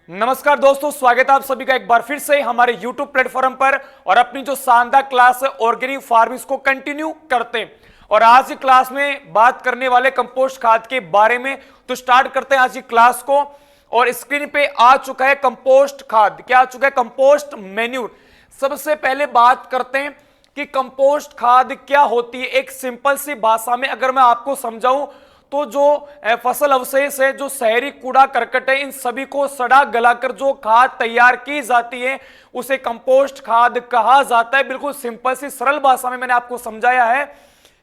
नमस्कार दोस्तों, स्वागत है आप सभी का एक बार फिर से हमारे YouTube प्लेटफॉर्म पर। और अपनी जो शानदार क्लास है ऑर्गेनिक फार्मिंग को कंटिन्यू करते हैं। और आज की क्लास में बात करने वाले कंपोस्ट खाद के बारे में। तो स्टार्ट करते हैं आज की क्लास को। और स्क्रीन पे आ चुका है कंपोस्ट खाद। क्या आ चुका है? Compost manure. सबसे पहले बात करते हैं कि कंपोस्ट खाद क्या होती है। एक सिंपल सी भाषा में अगर मैं आपको समझाऊं तो जो फसल अवशेष है, जो शहरी कूड़ा करकट है, इन सभी को सड़ा गलाकर जो खाद तैयार की जाती है उसे कंपोस्ट खाद कहा जाता है। बिल्कुल सिंपल सी सरल भाषा में मैंने आपको समझाया है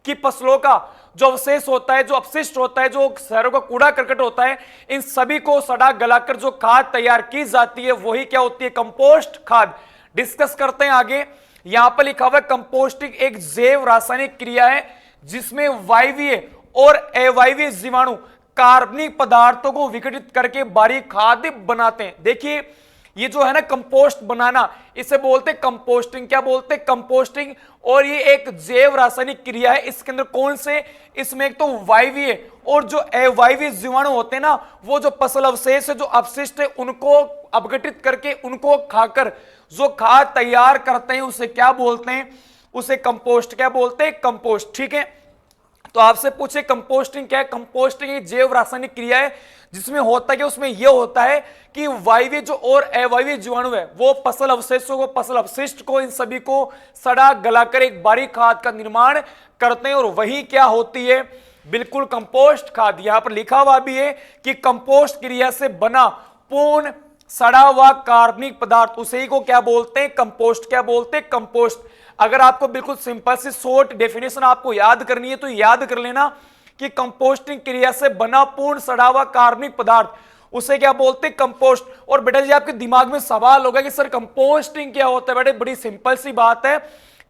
कि फसलों का जो अवशेष होता है, जो अपशिष्ट होता है, जो शहरों का कूड़ा करकट होता है, इन सभी को सड़ा गलाकर जो खाद तैयार की जाती है वही क्या होती है? कंपोस्ट खाद। डिस्कस करते हैं आगे। यहां पर लिखा हुआ है कंपोस्टिंग एक जैव रासायनिक क्रिया है जिसमें वायवीय और अवायवीय जीवाणु कार्बनिक पदार्थों को विघटित करके बारीक खाद बनाते हैं। देखिए ये जो है ना कंपोस्ट बनाना, इसे बोलते हैं कंपोस्टिंग। क्या बोलते हैं? कंपोस्टिंग। और ये एक जैव रासायनिक क्रिया है। इसके अंदर कौन से? इसमें एक तो वायवीय और जो अवायवीय जीवाणु होते हैं ना, वो जो फसल अवशेष है, जो अपशिष्ट है, उनको अपघटित करके उनको खाकर जो खाद तैयार करते हैं उसे क्या बोलते हैं? उसे कंपोस्ट। क्या बोलते हैं? कंपोस्ट। ठीक है। तो आपसे पूछे कंपोस्टिंग क्या है? कंपोस्टिंग एक जैव रासायनिक क्रिया है जिसमें होता है कि उसमें यह होता है कि वायवीय जो और अवायवीय जीवाणु है वो फसल अवशेषों को, फसल अपशिष्ट को, इन सभी को सड़ा गलाकर एक बारीक खाद का निर्माण करते हैं। और वही क्या होती है? बिल्कुल कंपोस्ट खाद। यहां पर लिखा हुआ भी है कि कंपोस्ट क्रिया से बना पूर्ण सड़ा हुआ कार्बनिक पदार्थ, उसे ही को क्या बोलते हैं? कंपोस्ट। क्या बोलते हैं? कंपोस्ट। अगर आपको बिल्कुल सिंपल सी शॉर्ट डेफिनेशन आपको याद करनी है तो याद कर लेना कि कंपोस्टिंग क्रिया से बना पूर्ण सड़ा हुआ कार्बनिक पदार्थ उसे क्या बोलते हैं? कंपोस्ट। और बेटा जी आपके दिमाग में सवाल होगा कि सर कंपोस्टिंग क्या होता है? बेटे बड़ी सिंपल सी बात है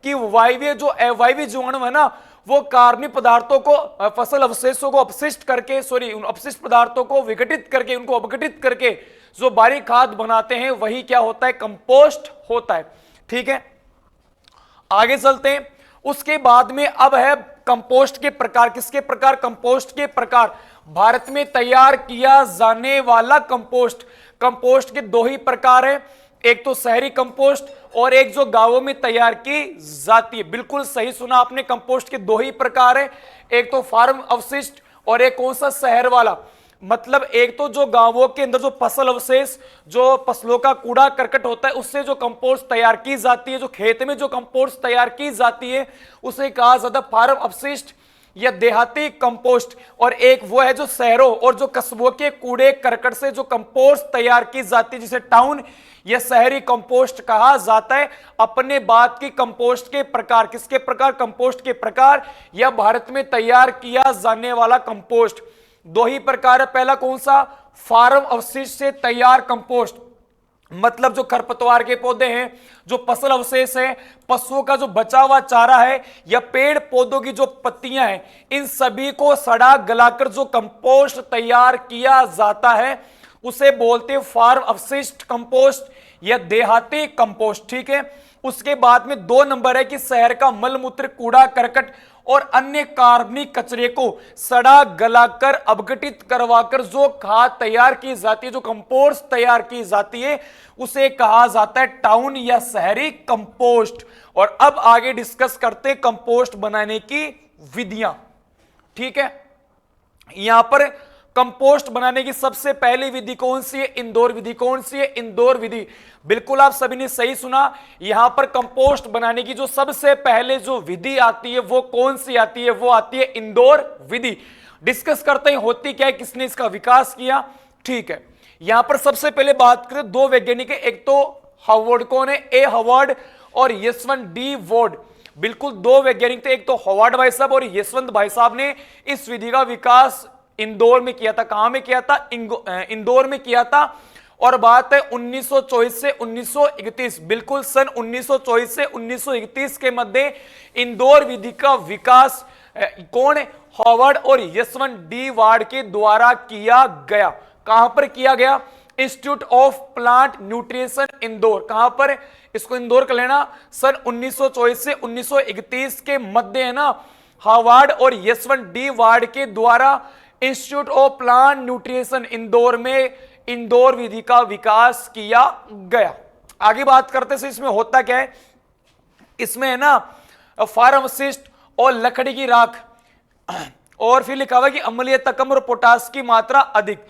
कि वायवीय जो अवायवीय जीवाणु है ना, वो कार्बनिक पदार्थों को, फसल अवशेषों को अपशिष्ट करके, उन अपशिष्ट पदार्थों को विघटित करके, उनको अपघटित करके जो बारीक खाद बनाते हैं वही क्या होता है? कंपोस्ट होता है। ठीक है, आगे चलते हैं। उसके बाद में अब है कंपोस्ट के प्रकार। किसके प्रकार? कंपोस्ट के प्रकार। भारत में तैयार किया जाने वाला कंपोस्ट। कंपोस्ट के दो ही प्रकार है, एक तो शहरी कंपोस्ट और एक जो गांवों में तैयार की जाती है। बिल्कुल सही सुना आपने, कंपोस्ट के दो ही प्रकार है, एक तो फार्म अवशिष्ट और एक कौन सा? शहर वाला। मतलब एक तो जो गांवों के अंदर जो फसल अवशेष, जो फसलों का कूड़ा करकट होता है, उससे जो कंपोस्ट तैयार की जाती है, जो खेत में जो कंपोस्ट तैयार की जाती है उसे कहा जाता है फार्म अपशिष्ट या देहाती कंपोस्ट। और एक वो है जो शहरों और जो कस्बों के कूड़े करकट से जो कंपोस्ट तैयार की जाती है, जिसे टाउन या शहरी कंपोस्ट कहा जाता है। अपने बात की कंपोस्ट के प्रकार। किसके प्रकार? कंपोस्ट के प्रकार या भारत में तैयार किया जाने वाला कंपोस्ट। दो ही प्रकार है। पहला कौन सा? फार्म अवशिष्ट से तैयार कंपोस्ट। मतलब जो खरपतवार के पौधे हैं, जो फसल अवशेष है, पशुओं का जो बचा हुआ चारा है या पेड़ पौधों की जो पत्तियां हैं, इन सभी को सड़ा गलाकर जो कंपोस्ट तैयार किया जाता है उसे बोलते हैं फार्म अवशिष्ट कंपोस्ट या देहाती कंपोस्ट। ठीक है। उसके बाद में 2 नंबर है कि शहर का मलमूत्र, कूड़ा करकट और अन्य कार्बनिक कचरे को सड़ा गलाकर अपघटित करवाकर जो खाद तैयार की जाती है, जो कंपोस्ट तैयार की जाती है, उसे कहा जाता है टाउन या शहरी कंपोस्ट। और अब आगे डिस्कस करते हैं कंपोस्ट बनाने की विधियां। ठीक है, यहां पर कंपोस्ट बनाने की सबसे पहली विधि कौन सी है? इंदौर विधि। कौन सी है? इंदौर विधि। बिल्कुल आप सभी ने सही सुना। यहां पर कंपोस्ट बनाने की जो सबसे पहले जो विधि आती है वो कौन सी आती है? वो आती है इंदौर विधि। डिस्कस करते हैं होती क्या है, किसने इसका विकास किया। ठीक है, यहां पर सबसे पहले बात करें, 2 वैज्ञानिक है, एक तो हार्वर्ड। कौन है? ए हार्वर्ड और यशवंत डी वॉर्ड। बिल्कुल 2 वैज्ञानिक थे, एक तो हार्वर्ड भाई साहब और यशवंत भाई साहब ने इस विधि का विकास इंदौर में किया था। कहां में किया था? इंदौर में किया था। और बात है 1924 से 1931। बिल्कुल सन 1924 से 1931 के मध्य इंदौर विधि का विकास कौन है? हार्वर्ड और यशवंत डी वार्ड के द्वारा किया गया। कहां पर किया गया? Institute of plant nutrition Indore. कहां पर? इसको इंदौर कर लेना। सन 1924 से 1931 के मध्य है ना, हार्वर्ड और यशवंत डी वार्ड के द्वारा institute of plant nutrition Indore में इंडोर विधि का विकास किया गया। आगे बात करते से इसमें होता क्या है, इसमें है ना फार्मासिस्ट और लकड़ी की राख, और फिर लिखा हुआ कि अम्लीय तकम और पोटास की मात्रा अधिक।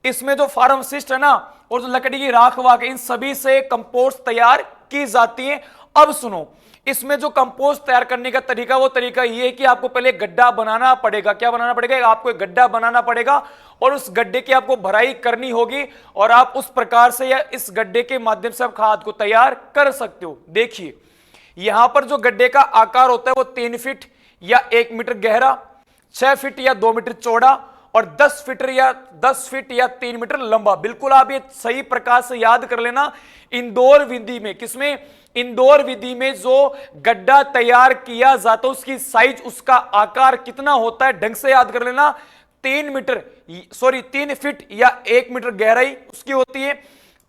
इसमें जो फार्मासिस्ट है ना और जो लकड़ी की राख वाक, इन सभी से कंपोस्ट तैयार की जाती है। अब सुनो, इसमें जो कंपोस्ट तैयार करने का तरीका, वो तरीका ये है कि आपको पहले गड्ढा बनाना पड़ेगा। क्या बनाना पड़ेगा? आपको एक गड्ढा बनाना पड़ेगा और उस गड्ढे की आपको भराई करनी होगी, और आप उस प्रकार से या इस गड्ढे के माध्यम से आप खाद को तैयार कर सकते हो। देखिए यहां पर जो गड्ढे का आकार होता है वो 3 फीट या 1 मीटर गहरा, 6 फीट या 2 मीटर चौड़ा और 10 फीट या 3 मीटर लंबा। बिल्कुल आप ये सही प्रकार से याद कर लेना। इंडोर विधि में, किसमें? इंडोर विधि में जो गड्ढा तैयार किया जाता है उसकी साइज, उसका आकार कितना होता है, ढंग से याद कर लेना। 3 फीट या 1 मीटर गहराई उसकी होती है,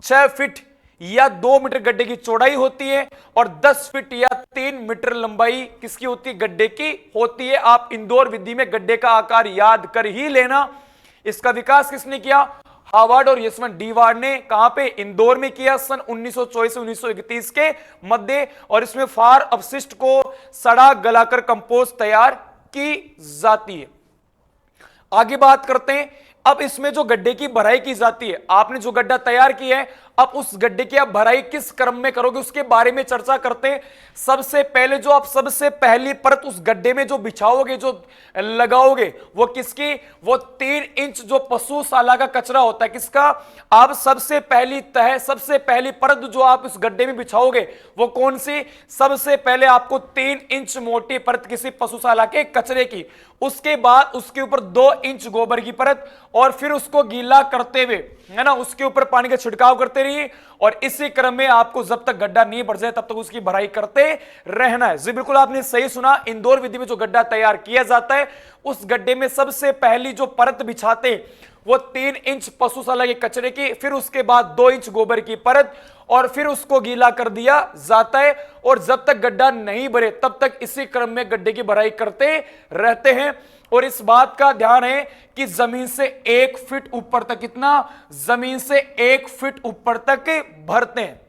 6 फीट या 2 मीटर गड्ढे की चौड़ाई होती है, और 10 फीट या 3 मीटर लंबाई किसकी होती है? गड्ढे की होती है। आप इंडोर विधि में गड्ढे का आकार याद कर ही लेना। इसका विकास किसने किया? हार्वर्ड और यशवंत डीवार्ड ने। कहां पे? इंदौर में किया, सन 1924 से 1931 के मध्य। और इसमें फार अपशिष्ट को सड़ा गलाकर कंपोस्ट तैयार की जाती है। आगे बात करते हैं। अब इसमें जो गड्ढे की भराई की जाती है, आपने जो गड्ढा तैयार किया है, अब उस गड्ढे की आप भराई किस क्रम में करोगे उसके बारे में चर्चा करते हैं। सबसे पहले जो आप सबसे पहली परत उस गड्ढे में जो बिछाओगे, जो लगाओगे, वो किसकी? वो 3 इंच जो पशुशाला का कचरा होता है, किसका? आप सबसे पहली तह, सबसे पहली परत जो आप उस गड्ढे में बिछाओगे वो कौन सी? सबसे पहले आपको 3 इंच मोटी परत किसी पशुशाला के कचरे की, उसके बाद उसके ऊपर 2 इंच गोबर की परत, और फिर उसको गीला करते हुए, है ना, उसके ऊपर पानी का छिड़काव करते रहिए। और इसी क्रम में आपको जब तक गड्ढा नहीं भर जाए तब तक उसकी भराई करते रहना है। जी बिल्कुल आपने सही सुना। इंडोर विधि में जो गड्ढा तैयार किया जाता है, उस गड्ढे में सबसे पहली जो परत बिछाते वो 3 इंच पशुशाला के कचरे की, फिर उसके बाद 2 इंच गोबर की परत, और फिर उसको गीला कर दिया जाता है। और जब तक गड्ढा नहीं भरे तब तक इसी क्रम में गड्ढे की भराई करते रहते हैं। और इस बात का ध्यान है कि जमीन से 1 फीट ऊपर तक, कितना? जमीन से 1 फीट ऊपर तक भरते हैं।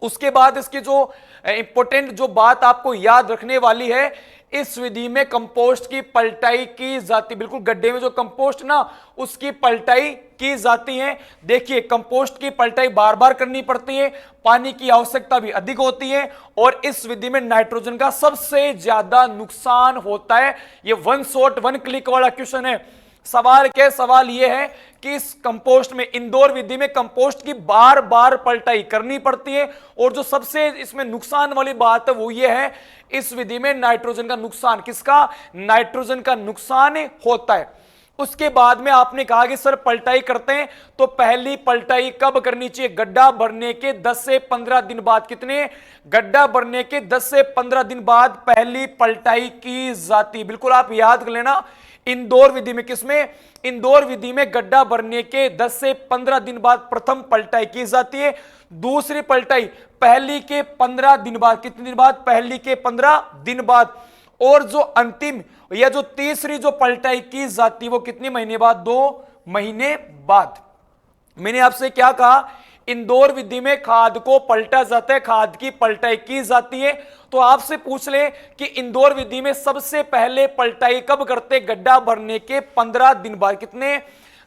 उसके बाद इसकी जो इंपॉर्टेंट जो बात आपको याद रखने वाली है, इस विधि में कंपोस्ट की पलटाई की जाती। बिल्कुल गड्ढे में जो कंपोस्ट ना, उसकी पलटाई की जाती है। देखिए कंपोस्ट की पलटाई बार बार करनी पड़ती है, पानी की आवश्यकता भी अधिक होती है, और इस विधि में नाइट्रोजन का सबसे ज्यादा नुकसान होता है। ये 1 शॉट 1 क्लिक वाला क्वेश्चन है। सवाल क्या? सवाल यह है कि इस कंपोस्ट में, इंडोर विधि में कंपोस्ट की बार बार पलटाई करनी पड़ती है, और जो सबसे इसमें नुकसान वाली बात है वो ये है, इस विधि में नाइट्रोजन का नुकसान, किसका? नाइट्रोजन का नुकसान होता है। उसके बाद में आपने कहा कि सर पलटाई करते हैं तो पहली पलटाई कब करनी चाहिए? गड्ढा भरने के 10 से 15 दिन बाद। कितने? गड्ढा भरने के 10 से 15 दिन बाद पहली पलटाई की जाती। बिल्कुल आप याद कर लेना। इंडोर विधि में, किसमें? इंडोर विधि में गड्ढा भरने के 10 से 15 दिन बाद प्रथम पलटाई की जाती है। दूसरी पलटाई पहली के 15 दिन बाद। कितने दिन बाद? पहली के 15 दिन बाद। और जो अंतिम या जो तीसरी जो पलटाई की जाती है वो कितने महीने बाद? 2 महीने बाद। मैंने आपसे क्या कहा? इंडोर विधि में खाद को पलटा जाता है, खाद की पलटाई की जाती है। तो आपसे पूछ ले कि इंडोर विधि में सबसे पहले पलटाई कब करते? गड्ढा भरने के 15 दिन बाद। कितने?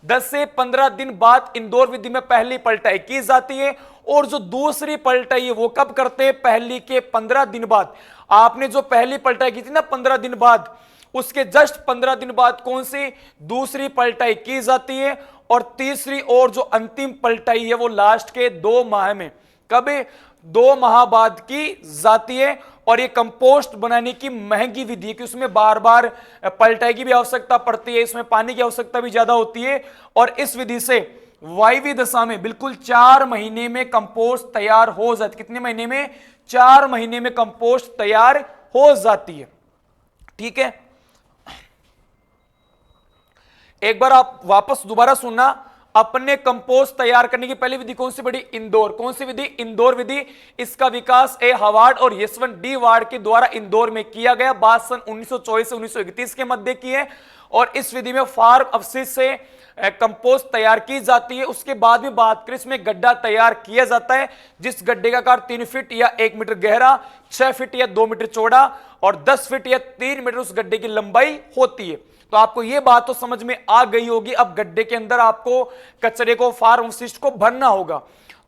10 से 15 दिन बाद इंडोर विधि में पहली पलटाई की जाती है। और जो दूसरी पलटाई है वो कब करते हैं? पहली के 15 दिन बाद। आपने जो पहली पलटाई की थी ना 15 दिन बाद, उसके जस्ट 15 दिन बाद कौन सी? दूसरी पलटाई की जाती है। और तीसरी और जो अंतिम पलटाई है वो लास्ट के 2 माह में। कब? 2 माह बाद की जाती है। और ये कंपोस्ट बनाने की महंगी विधि है कि उसमें बार बार पलटाई की भी आवश्यकता पड़ती है, इसमें पानी की आवश्यकता भी ज्यादा होती है। और इस विधि से वायवीय दशा में बिल्कुल 4 महीने में कंपोस्ट तैयार हो जाती। कितने महीने में? 4 महीने में कंपोस्ट तैयार हो जाती है। ठीक है, एक बार आप वापस दोबारा सुनना। अपने कंपोस्ट तैयार करने की पहली विधि कौन सी पड़ी? इंदौर। कौन सी विधि? इंदौर विधि। इसका विकास ए हवार्ड और यशवंत डी वार्ड के द्वारा इंदौर में किया गया। बात सन 1924 से 1931 के मध्य की है। और इस विधि में फार्म अवशेष से कंपोस्ट तैयार की जाती है। उसके बाद भी बात करें, इसमें गड्ढा तैयार किया जाता है, जिस गड्ढे का आकार 3 फीट या 1 मीटर गहरा, 6 फीट या 2 मीटर चौड़ा और 10 फीट या 3 मीटर उस गड्ढे की लंबाई होती है। तो आपको यह बात तो समझ में आ गई होगी। अब गड्ढे के अंदर आपको कचरे को, फार्म अवशिष्ट को भरना होगा।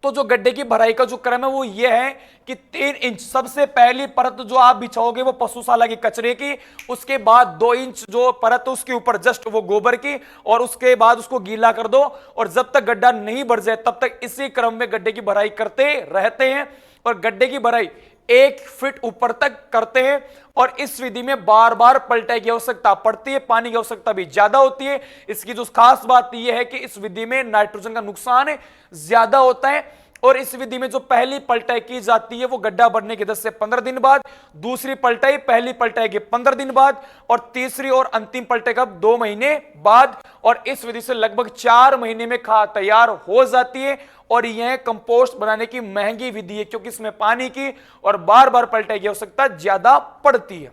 तो जो गड्ढे की भराई का जो क्रम है वो ये है कि 3 इंच सबसे पहली परत जो आप बिछाओगे वो पशुशाला के कचरे की, उसके बाद 2 इंच जो परत उसके ऊपर जस्ट वो गोबर की, और उसके बाद उसको गीला कर दो। और जब तक गड्ढा नहीं भर जाए तब तक इसी क्रम में गड्ढे की भराई करते रहते हैं। और गड्ढे की भराई 1 फीट ऊपर तक करते हैं। और इस विधि में बार बार पलटाई की आवश्यकता पड़ती है, पानी की आवश्यकता भी ज्यादा होती है। इसकी जो खास बात यह है कि इस विधि में नाइट्रोजन का नुकसान ज्यादा होता है। और इस विधि में जो पहली पलटाई की जाती है वो गड्ढा भरने के 10 से 15 दिन बाद, दूसरी पलटाई पहली पलटाई के 15 दिन बाद, और तीसरी और अंतिम पलटाई का 2 महीने बाद। और इस विधि से लगभग 4 महीने में खाद तैयार हो जाती है। और यह कंपोस्ट बनाने की महंगी विधि है, क्योंकि इसमें पानी की और बार बार पलटाई की आवश्यकता ज्यादा पड़ती है।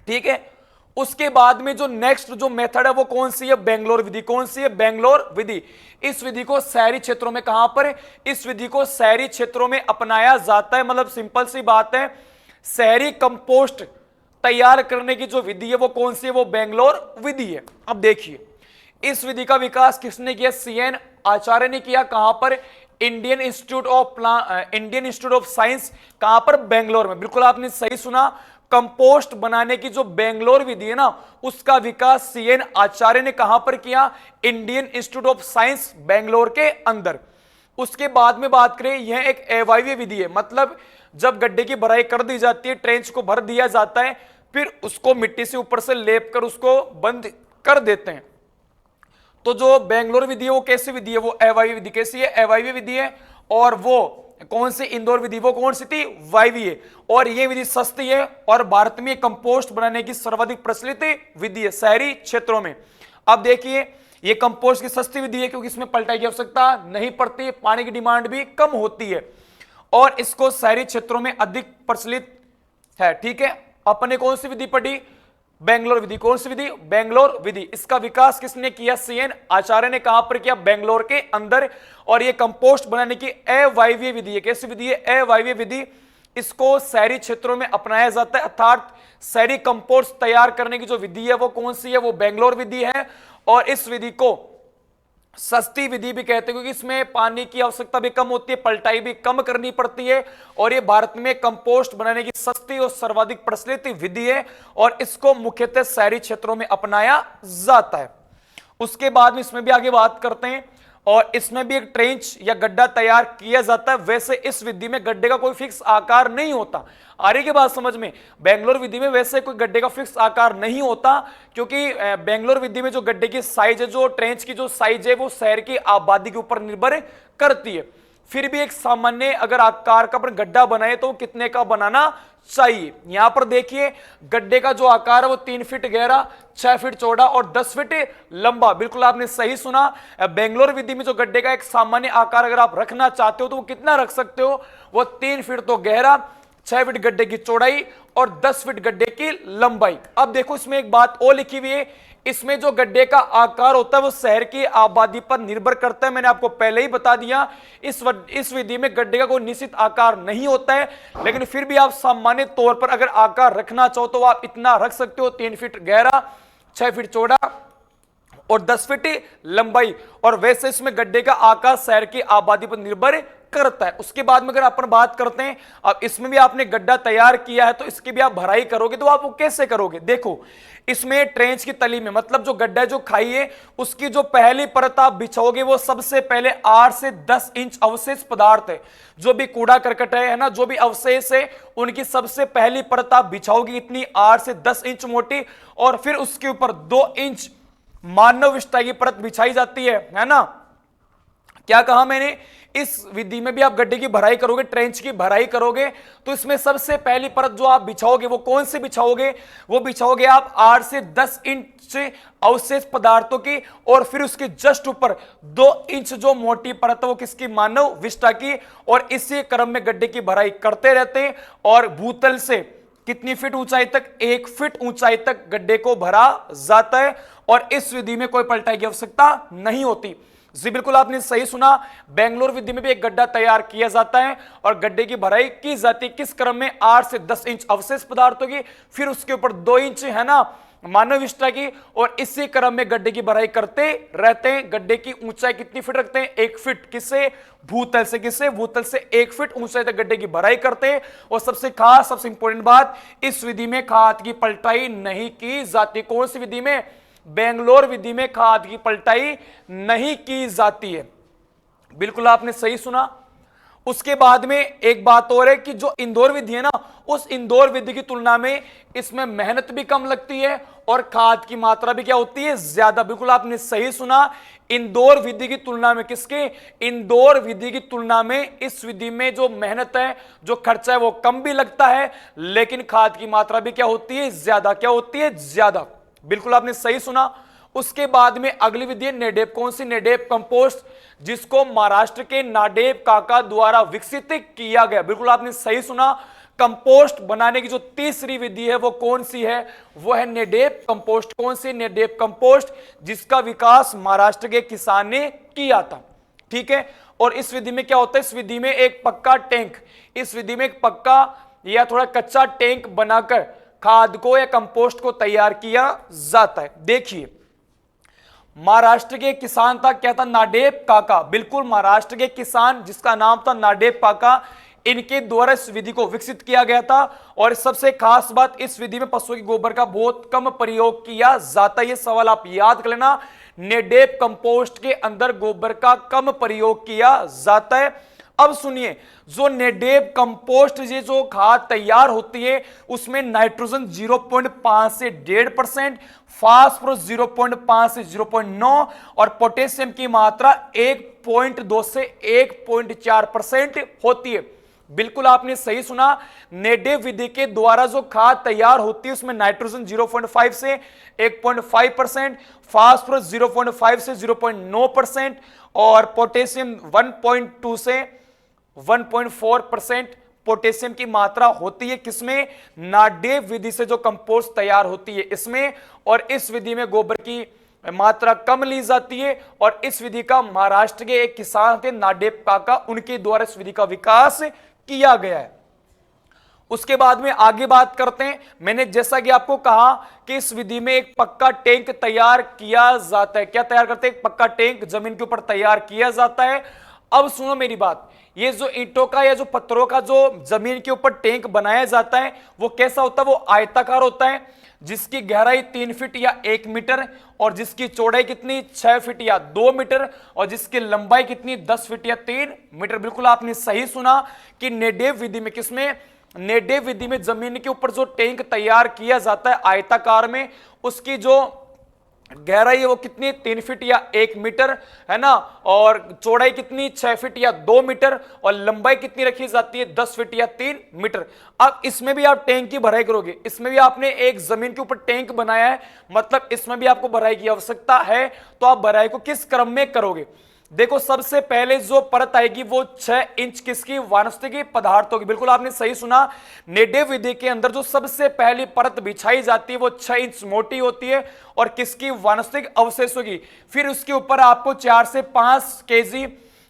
ठीक है। उसके बाद में जो नेक्स्ट जो मेथड है वो कौन सी है? बेंगलोर विधि। कौन सी है? बेंगलोर विधि। इस विधि को शहरी क्षेत्रों में, कहां पर? इस विधि को शहरी क्षेत्रों में अपनाया जाता है। मतलब सिंपल सी बात है, शहरी कंपोस्ट तैयार करने की जो विधि है वो कौन सी है? वो बेंगलोर विधि है। अब देखिए, इस विधि का विकास किसने किया? CN आचार्य ने किया। कहां पर? Indian institute of science. कहां पर? बेंगलोर में। बिल्कुल आपने सही सुना। कंपोस्ट बनाने की जो बेंगलोर विधि है ना, उसका विकास CN आचार्य ने कहां पर किया? Indian institute of science Bangalore के अंदर। उसके बाद में बात करें, यह एक अवायवीय विधि है। मतलब जब गड्ढे की भराई कर दी जाती है, ट्रेंच को भर दिया जाता है, फिर उसको मिट्टी से ऊपर से लेप कर उसको बंद कर देते हैं। तो जो बेंगलोर विधि है वो कैसी विधि है? वो अवायवीय विधि। कैसी है? अवायवीय विधि है। और वो कौन सी? इंदौर विधि। वो कौन सी थी? वायवीय। और यह विधि सस्ती है और भारत में कंपोस्ट बनाने की सर्वाधिक प्रचलित विधि है शहरी क्षेत्रों में। अब देखिए, यह कंपोस्ट की सस्ती विधि है क्योंकि इसमें पलटाई की आवश्यकता नहीं पड़ती, पानी की डिमांड भी कम होती है, और इसको शहरी क्षेत्रों में अधिक प्रचलित है। ठीक है। अपने कौन सी विधि पढ़ी? बेंगलोर विधि। कौन सी विधि? बेंगलोर विधि। इसका विकास किसने किया? CN आचार्य ने। कहां पर किया? बेंगलोर के अंदर। और यह कंपोस्ट बनाने की अवायवीय विधि है। कैसी विधि है? अवायवीय विधि। इसको शहरी क्षेत्रों में अपनाया जाता है, अर्थात शहरी कंपोस्ट तैयार करने की जो विधि है वो कौन सी है? वो बेंगलोर विधि है। और इस विधि को सस्ती विधि भी कहते हैं क्योंकि इसमें पानी की आवश्यकता भी कम होती है, पलटाई भी कम करनी पड़ती है, और ये भारत में कंपोस्ट बनाने की सस्ती और सर्वाधिक प्रचलित विधि है। और इसको मुख्यतः शहरी क्षेत्रों में अपनाया जाता है। उसके बाद में इसमें भी आगे बात करते हैं, और इसमें भी एक ट्रेंच या गड्ढा तैयार किया जाता है। वैसे इस विधि में गड्ढे का कोई फिक्स आकार नहीं होता। आ रही की बात समझ में? बेंगलोर विधि में वैसे कोई गड्ढे का फिक्स आकार नहीं होता, क्योंकि बेंगलोर विधि में जो गड्ढे की साइज है, जो ट्रेंच की जो साइज है, वो शहर की आबादी के ऊपर निर्भर करती है। फिर भी एक सामान्य अगर आकार का गड्ढा बनाए तो कितने का बनाना चाहिए? यहां पर देखिए, गड्ढे का जो आकार है वो 3 फीट गहरा, 6 फीट चौड़ा और 10 फीट लंबा। बिल्कुल आपने सही सुना। बेंगलोर विधि में जो गड्ढे का एक सामान्य आकार अगर आप रखना चाहते हो तो वो कितना रख सकते हो? वो 3 फीट तो गहरा, 6 फीट गड्ढे की चौड़ाई और 10 फीट गड्ढे की लंबाई। अब देखो, इसमें एक बात और लिखी हुई है, इसमें जो गड्ढे का आकार होता है वो शहर की आबादी पर निर्भर करता है। मैंने आपको पहले ही बता दिया, इस विधि में गड्ढे का कोई निश्चित आकार नहीं होता है, लेकिन फिर भी आप सामान्य तौर पर अगर आकार रखना चाहो तो आप इतना रख सकते हो, 3 फीट गहरा, 6 फीट चौड़ा और 10 फीट लंबाई। और वैसे इसमें गड्ढे का आकार शहर की आबादी पर निर्भर करता है। उसके बाद में अगर अपन बात करते हैं, अब इसमें भी आपने गड्ढा तैयार किया है तो इसकी भी आप भराई करोगे, तो आप वो कैसे करोगे? देखो, इसमें ट्रेंच की तली में, मतलब जो गड्ढा जो खाई है उसकी जो पहली परत आप बिछाओगे वो सबसे पहले 8 से 10 इंच अवशेष पदार्थ है, जो भी कूड़ा करकट है ना, जो भी अवशेष है, उनकी सबसे पहली परत आप बिछाओगे इतनी 8 से 10 इंच मोटी, और फिर उसके ऊपर 2 इंच मानव विष्ठा की परत बिछाई जाती है ना। क्या कहा मैंने, इस विधि में भी आप गड्ढे की भराई करोगे, ट्रेंच की भराई करोगे, तो इसमें सबसे पहली परत जो आप बिछाओगे वो कौन सी बिछाओगे, वो बिछाओगे आप 8 से 10 इंच अवशेष पदार्थों की, और फिर उसके जस्ट ऊपर 2 इंच जो मोटी परत है वो किसकी, मानव विष्ठा की। और इसी क्रम में गड्ढे की भराई करते रहते हैं, और भूतल से कितनी फीट ऊंचाई तक, 1 फीट ऊंचाई तक गड्ढे को भरा जाता है, और इस विधि में कोई पलटाई की आवश्यकता नहीं होती। जी बिल्कुल आपने सही सुना, बेंगलोर विधि में भी एक गड्ढा तैयार किया जाता है और गड्ढे की भराई की जाती है किस क्रम में, 8 से 10 इंच अवशेष पदार्थों की, फिर उसके ऊपर 2 इंच है ना मानव विष्ठा की, और इसी क्रम में गड्ढे की भराई करते रहते हैं। गड्ढे की ऊंचाई कितनी फीट रखते हैं, 1 फीट, किससे, भूतल से, किससे, भूतल से 1 फीट ऊंचाई तक गड्ढे की भराई करते हैं। और सबसे खास, सबसे इंपॉर्टेंट बात, इस विधि में खाद की पलटाई नहीं की जाती। कौन सी विधि में, बेंगलोर विधि में खाद की पलटाई नहीं की जाती है। बिल्कुल आपने सही सुना। उसके बाद में एक बात और है कि जो इंदौर विधि है ना, उस इंदौर विधि की तुलना में इसमें मेहनत भी कम लगती है और खाद की मात्रा भी क्या होती है, ज्यादा। बिल्कुल आपने सही सुना, इंदौर विधि की तुलना में, किसके, इंदौर विधि की तुलना में इस विधि में जो मेहनत है, जो खर्चा है वो कम भी लगता है, लेकिन खाद की मात्रा भी क्या होती है, ज्यादा। क्या होती है, ज्यादा। बिल्कुल आपने सही सुना। उसके बाद में अगली विधि है नेडेप। कौन सी, नेडेप कंपोस्ट, जिसको महाराष्ट्र के नाडेप काका द्वारा विकसित किया गया। बिल्कुल आपने सही सुना। कंपोस्ट बनाने की जो तीसरी विधि है वो कौन सी है, वो है नेडेप कंपोस्ट। कौन सी, नेडेप कंपोस्ट, जिसका विकास महाराष्ट्र के किसान ने किया था। ठीक है, और इस विधि में क्या होता है, इस विधि में एक पक्का टैंक, इस विधि में एक पक्का या थोड़ा कच्चा टैंक बनाकर खाद को या कंपोस्ट को तैयार किया जाता है। देखिए, महाराष्ट्र के किसान था, क्या था, नाडेप काका। बिल्कुल, महाराष्ट्र के किसान जिसका नाम था नाडेप काका, इनके द्वारा इस विधि को विकसित किया गया था। और सबसे खास बात, इस विधि में पशुओं के गोबर का बहुत कम प्रयोग किया जाता है। ये सवाल आप याद कर लेना, नेडेप कंपोस्ट के अंदर गोबर का कम प्रयोग किया जाता है। अब सुनिए, जो नेडेप कंपोस्ट ये जो खाद तैयार होती है उसमें नाइट्रोजन 0.5 से 1.5%, फास्फोरस 0.5 से 0.9 और पोटेशियम की मात्रा 1.2 से 1.4% होती है। बिल्कुल आपने सही सुना, नेडेप विधि के द्वारा जो खाद तैयार होती है उसमें नाइट्रोजन 0.5 से 1.5%, फास्फोरस 0.5 से 0.9% और पोटेशियम 1.2 से 1.4% पोटेशियम की मात्रा होती है। किसमें, नाडेप विधि से जो कंपोस्ट तैयार होती है इसमें। और इस विधि में गोबर की मात्रा कम ली जाती है। और इस विधि का महाराष्ट्र के एक किसान थे नाडेप काका, उनके द्वारा इस विधि का विकास किया गया है। उसके बाद में आगे बात करते हैं। मैंने जैसा कि आपको कहा कि इस विधि में एक पक्का टैंक तैयार किया जाता है। क्या तैयार करते हैं, एक पक्का टैंक जमीन के ऊपर तैयार किया जाता है। अब सुनो मेरी बात, ये जो ईंटों का या जो पत्थरों का जो जमीन के ऊपर टैंक बनाया जाता है वो कैसा होता है, वो आयताकार होता है, जिसकी गहराई 3 फीट या 1 मीटर और जिसकी चौड़ाई कितनी, 6 फीट या 2 मीटर और जिसकी लंबाई कितनी, 10 फीट या 3 मीटर। बिल्कुल आपने सही सुना कि नेडेप विधि में, किसमें, नेडेप विधि में जमीन के ऊपर जो टैंक तैयार किया जाता है आयताकार में, उसकी जो गहराई है वो कितनी, 3 फीट या 1 मीटर है ना, और चौड़ाई कितनी, 6 फीट या 2 मीटर और लंबाई कितनी रखी जाती है, 10 फीट या 3 मीटर। अब इसमें भी आप टैंक की भराई करोगे, इसमें भी आपने एक जमीन के ऊपर टैंक बनाया है, मतलब इसमें भी आपको भराई की आवश्यकता है। तो आप भराई को किस क्रम में करोगे, देखो सबसे पहले जो परत आएगी वो 6 इंच किसकी, वानस्पतिक पदार्थों की। बिल्कुल आपने सही सुना, नेडेप विधि के अंदर जो सबसे पहली परत बिछाई जाती है वो 6 इंच मोटी होती है और किसकी, वानस्पतिक अवशेषों की। फिर उसके ऊपर आपको 4 से 5 केजी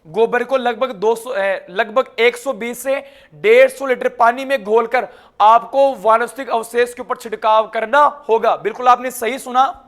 गोबर को लगभग 120 से 150 लीटर पानी में घोलकर आपको वानस्पतिक अवशेष के ऊपर छिड़काव करना होगा। बिल्कुल आपने सही सुना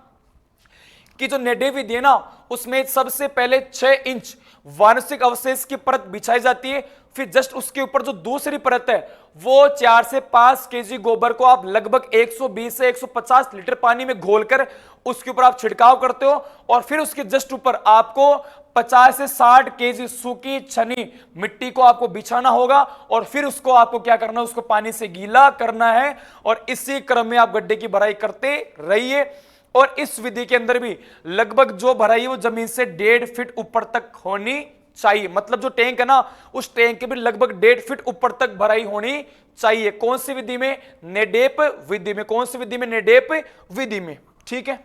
कि जो नेडेप विधि है ना उसमें सबसे पहले 6 इंच वानस्पतिक अवशेष की परत बिछाई जाती है। फिर जस्ट उसके ऊपर जो दूसरी परत है वो 4 से 5 केजी गोबर को आप लगभग 120 से 150 लीटर पानी में घोलकर उसके ऊपर आप छिड़काव करते हो और फिर उसके जस्ट ऊपर आपको 50 से 60 केजी सूखी छनी मिट्टी को आपको बिछाना होगा और फिर उसको आपको क्या करना है, उसको पानी से गीला करना है और इसी क्रम में आप गड्ढे की भराई करते रहिए। और इस विधि के अंदर भी लगभग जो भराई है वो जमीन से 1.5 फीट ऊपर तक होनी चाहिए, मतलब जो टैंक है ना उस टैंक के भी लगभग 1.5 फीट ऊपर तक भराई होनी चाहिए। कौन सी विधि में? नेडेप विधि में। कौन सी विधि में? नेडेप विधि में। ठीक है,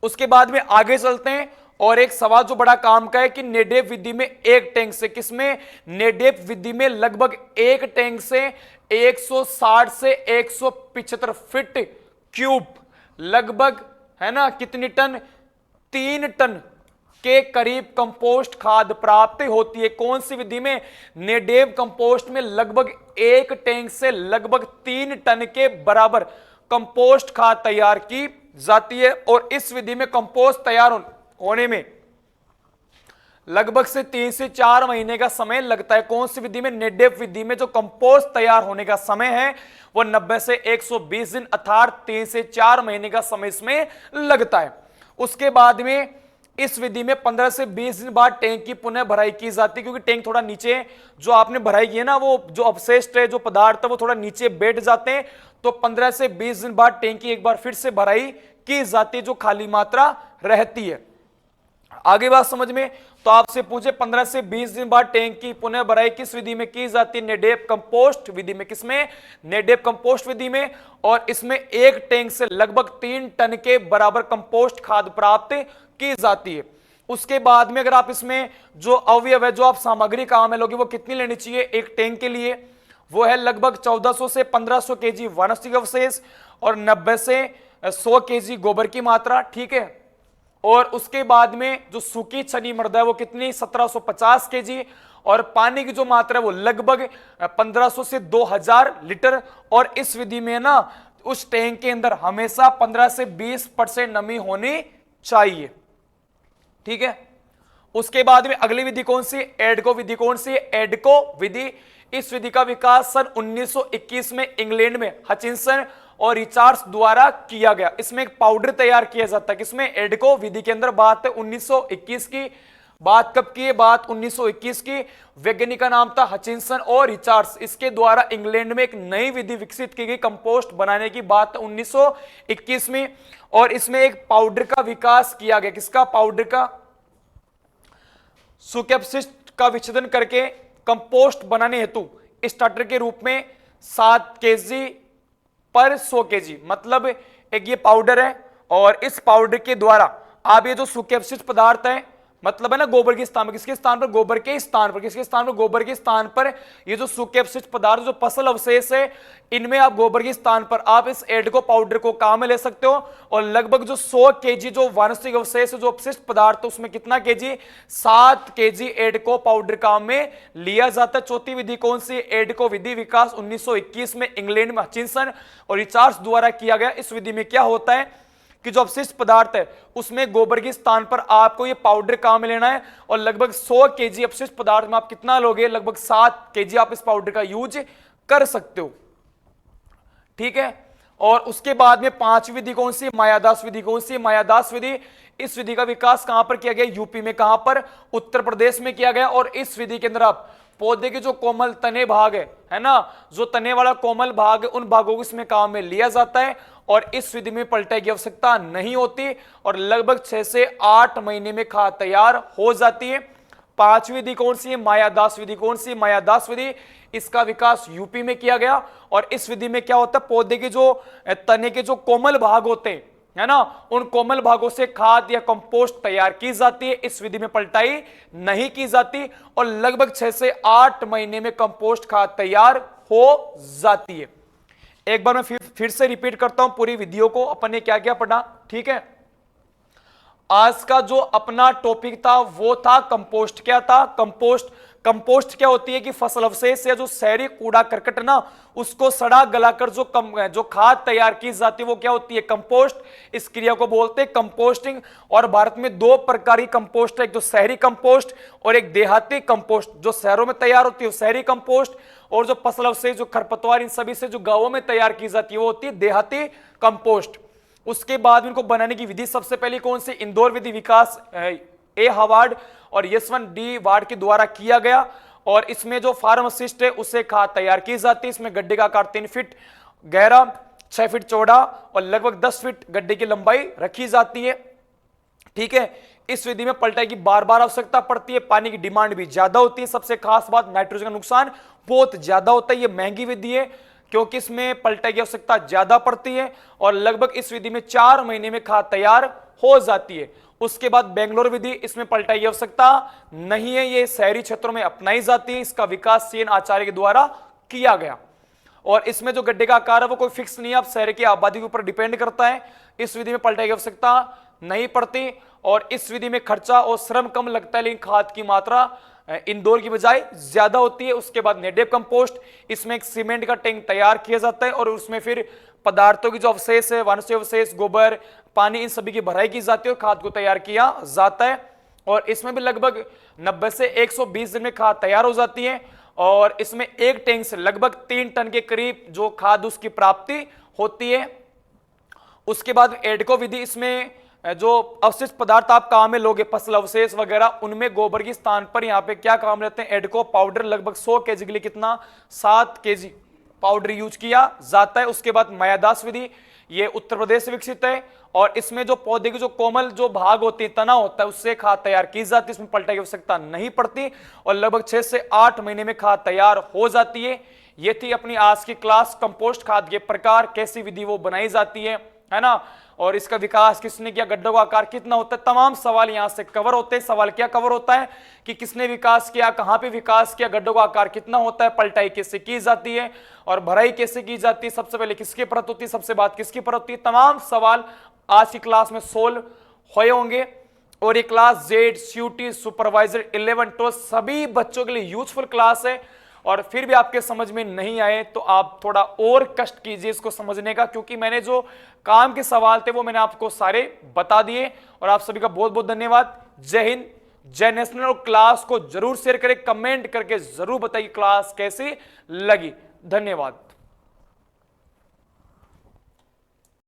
उसके बाद में आगे चलते हैं और एक सवाल जो बड़ा काम का है कि नेडेप विधि में एक टैंक से, किसमें? नेडेप विधि में लगभग एक टैंक से 160 से 175 फीट क्यूब, लगभग है ना कितनी टन? 3 टन के करीब कंपोस्ट खाद प्राप्त होती है। कौन सी विधि में? नेडेप कंपोस्ट में लगभग एक टैंक से लगभग 3 टन के बराबर कंपोस्ट खाद तैयार की जाती है। और इस विधि में कंपोस्ट तैयार होने में लगभग से 3 से 4 महीने का समय लगता है। कौन सी विधि में? नेडेप विधि में जो कंपोस्ट तैयार होने का समय है वो 90 से 120 दिन अर्थात 3 से 4 महीने का समय इसमें लगता है। उसके बाद में इस विधि में 15 से 20 दिन बाद टैंक की पुनः भराई की जाती है, क्योंकि टैंक थोड़ा नीचे जो आपने भराई की है ना, वो जो अपशिष्ट है, जो पदार्थ है, वो थोड़ा नीचे बैठ जाते हैं। तो 15 से 20 दिन बाद टैंक की एक बार फिर से भराई की जाती है, जो खाली मात्रा रहती है। आगे बात समझ में? तो आपसे पूछे 15 से 20 दिन बाद टैंक की पुनः भराई किस विधि में की जाती है? नेडेप कंपोस्ट विधि में। किसमें? नेडेप कंपोस्ट विधि में। और इसमें एक टैंक से लगभग 3 टन के बराबर कंपोस्ट खाद प्राप्त की जाती है। उसके बाद में अगर आप इसमें जो अवयव है, जो आप सामग्री काम है लोगे, वो कितनी लेनी चाहिए एक टैंक के लिए? वो है लगभग 1400 से 1500 केजी वनस्पतिक अवशेष और 90 से 100 केजी गोबर की मात्रा। ठीक है, और उसके बाद में जो सूखी छनी मृदा है वो कितनी? 1750 केजी। और पानी की जो मात्रा है वो लगभग 1500 से 2000 लीटर। और इस विधि में ना उस टैंक के अंदर हमेशा 15 से 20% नमी होनी चाहिए। ठीक है, उसके बाद में अगली विधि कौन सी? एडको विधि। कौन सी? एडको विधि। इस विधि का विकास सन 1921 में इंग्लैंड में हचिंसन और रिचार्ड्स द्वारा किया गया। इसमें एक पाउडर तैयार किया जाता है। किसमें? एडको विधि के अंदर। बात है 1921 की। बात कब की है? बात 1921 की। वैज्ञानिक का नाम था हचिंसन और रिचार्ड्स। इसके द्वारा इंग्लैंड में एक नई विधि विकसित की गई कंपोस्ट बनाने की। बात 1921 में। और इसमें एक पाउडर का विकास किया गया। किसका? पाउडर का। सूखे अपशिष्ट का विच्छेदन करके कंपोस्ट बनाने हेतु स्टार्टर के रूप में 7 केजी पर 100 केजी, मतलब एक ये पाउडर है। और इस पाउडर के द्वारा आप ये जो सूखे अपशिष्ट पदार्थ है, मतलब है ना गोबर के स्थान पर, किसके स्थान पर? गोबर के स्थान पर। किसके स्थान पर? गोबर के स्थान पर। ये जो सूखे अपशिष्ट पदार्थ, जो फसल अवशेष है, इनमें आप गोबर के स्थान पर आप इस एडको पाउडर को काम में ले सकते हो। और लगभग जो 100 केजी जो वानस्पतिक अवशेष, जो अपशिष्ट पदार्थ, उसमें कितना केजी? 7 केजी एडको पाउडर काम में लिया जाता है। चौथी विधि कौन सी? एडको विधि। विकास 1921 में इंग्लैंड में हचिंसन और रिचार्ड्स द्वारा किया गया। इस विधि में क्या होता है कि जो अपशिष्ट पदार्थ है उसमें गोबर के स्थान पर आपको ये पाउडर काम में लेना है। और लगभग 100 केजी अपशिष्ट पदार्थ में आप कितना लोगे? लगभग 7 केजी आप इस पाउडर का यूज कर सकते हो। ठीक है, और उसके बाद में 5वीं विधि कौन सी? मायादास विधि। कौन सी? मायादास विधि। इस विधि का विकास कहां पर किया गया? यूपी में। कहां पर? उत्तर प्रदेश में किया गया। और इस विधि के अंदर आप पौधे के जो कोमल तने भाग है ना, जो तने वाला कोमल भाग है, उन भागों को इसमें काम में लिया जाता है। और इस विधि में पलटाई की आवश्यकता नहीं होती और लगभग 6 से 8 महीने में खाद तैयार हो जाती है। 5वीं विधि कौन सी है? मायादास विधि। कौन सी? मायादास विधि। इसका विकास यूपी में किया गया। और इस विधि में क्या होता है? पौधे के जो तने के जो कोमल भाग होते हैं, है ना, उन कोमल भागों से खाद या कंपोस्ट तैयार की जाती है। इस विधि में पलटाई नहीं की जाती और लगभग 6 से 8 महीने में कंपोस्ट खाद तैयार हो जाती है। एक बार मैं फिर से रिपीट करता हूं पूरी विधियों को, अपन ने क्या क्या पढ़ा। ठीक है, आज का जो अपना टॉपिक था वो था कंपोस्ट। क्या था? कंपोस्ट। कंपोस्ट क्या होती है कि फसल अवशेष या जो शहरी कूड़ा करकट ना, उसको सड़ा गलाकर जो खाद तैयार की जाती है वो क्या होती है? कंपोस्ट। इस क्रिया को बोलते हैं कंपोस्टिंग। और भारत में 2 प्रकार की कंपोस्ट है, एक तो शहरी कंपोस्ट और एक देहाती कंपोस्ट। जो शहरों में तैयार होती है शहरी कंपोस्ट, और जो फसल अवशेष, जो खरपतवार, इन सभी से जो गांवों में तैयार की जाती है वो होती है देहाती कंपोस्ट। उसके बाद इनको बनाने की विधि सबसे पहले कौन सी? इंदौर विधि। विकास ए हार्वर्ड और यशवंत डी वार्ड के द्वारा किया गया। और इसमें जो फार्म अवशिष्ट है उससे खाद तैयार की जाती है। इसमें गड्ढे का आकार 3 फीट गहरा, 6 फीट चौड़ा और लगभग 10 फीट गड्ढे की लंबाई रखी जाती है। ठीक है। इस विधि में पलटाई की बार बार आवश्यकता पड़ती है, पानी की डिमांड भी ज्यादा होती है, सबसे खास बात नाइट्रोजन का नुकसान बहुत ज्यादा होता है। ये महंगी विधि है क्योंकि इसमें पलटाई की आवश्यकता ज्यादा पड़ती है और लगभग इस विधि में 4 महीने में खाद तैयार हो जाती है। उसके बाद बेंगलोर विधि, इसमें पलटाई की आवश्यकता नहीं है, ये शहरी क्षेत्रों में अपनाई जाती है, इसका विकास सीएन आचार्य के द्वारा किया गया। और इसमें जो गड्ढे का आकार है वो कोई फिक्स नहीं है, आप शहर की आबादी के ऊपर डिपेंड करता है। इस विधि में पलटाई की आवश्यकता नहीं पड़ती और इस विधि में खर्चा और श्रम कम लगता है, लेकिन खाद की मात्रा इंदौर की बजाय ज्यादा होती है। उसके बाद नेडेप कंपोस्ट, इसमें एक सीमेंट का टैंक तैयार किया जाता है और उसमें फिर पदार्थों की जो अवशेष है, वनस्पति अवशेष, गोबर, पानी, इन सभी की भराई की जाती है और खाद को तैयार किया जाता है। और इसमें भी लगभग 90 से 120 दिन में खाद तैयार हो जाती है और इसमें एक टैंक से लगभग 3 टन के करीब जो खाद उसकी प्राप्ति होती है। उसके बाद एडको विधि, इसमें जो अवशिष्ट पदार्थ आप काम में लोगे, फसल अवशेष वगैरह, उनमें गोबर के स्थान पर यहाँ पे क्या काम रहते हैं, एडको पाउडर, लगभग 100 केजी के लिए कितना 7 केजी पाउडर यूज किया जाता है। उसके बाद मायादास विधि, ये उत्तर प्रदेश से विकसित है और इसमें जो पौधे की जो कोमल जो भाग होती है, तना होता है, उससे खाद तैयार की जाती है, इसमें पलटाई की आवश्यकता नहीं पड़ती और लगभग 6 से 8 महीने में खाद तैयार हो जाती है। ये थी अपनी आज की क्लास, कंपोस्ट खाद के प्रकार, कैसी विधि वो बनाई जाती है ना, और इसका विकास किसने किया, गड्ढों का आकार कितना होता है, तमाम सवाल यहां से कवर होते हैं। सवाल क्या कवर होता है कि किसने विकास किया, कहां पे विकास किया, गड्ढों का आकार कितना होता है, पलटाई कैसे की जाती है और भराई कैसे की जाती है, सबसे पहले किसकी परत होती है, सबसे बाद किसकी परत होती है, तमाम सवाल आज की क्लास में सोल्व हुए होंगे। और ये क्लास जेड, सीयूटी, सुपरवाइजर, 11, 12 सभी बच्चों के लिए यूजफुल क्लास है। और फिर भी आपके समझ में नहीं आए तो आप थोड़ा और कष्ट कीजिए इसको समझने का, क्योंकि मैंने जो काम के सवाल थे वो मैंने आपको सारे बता दिए। और आप सभी का बहुत बहुत धन्यवाद। जय हिंद, जय नेशनल। और क्लास को जरूर शेयर करें, कमेंट करके जरूर बताइए क्लास कैसी लगी। धन्यवाद।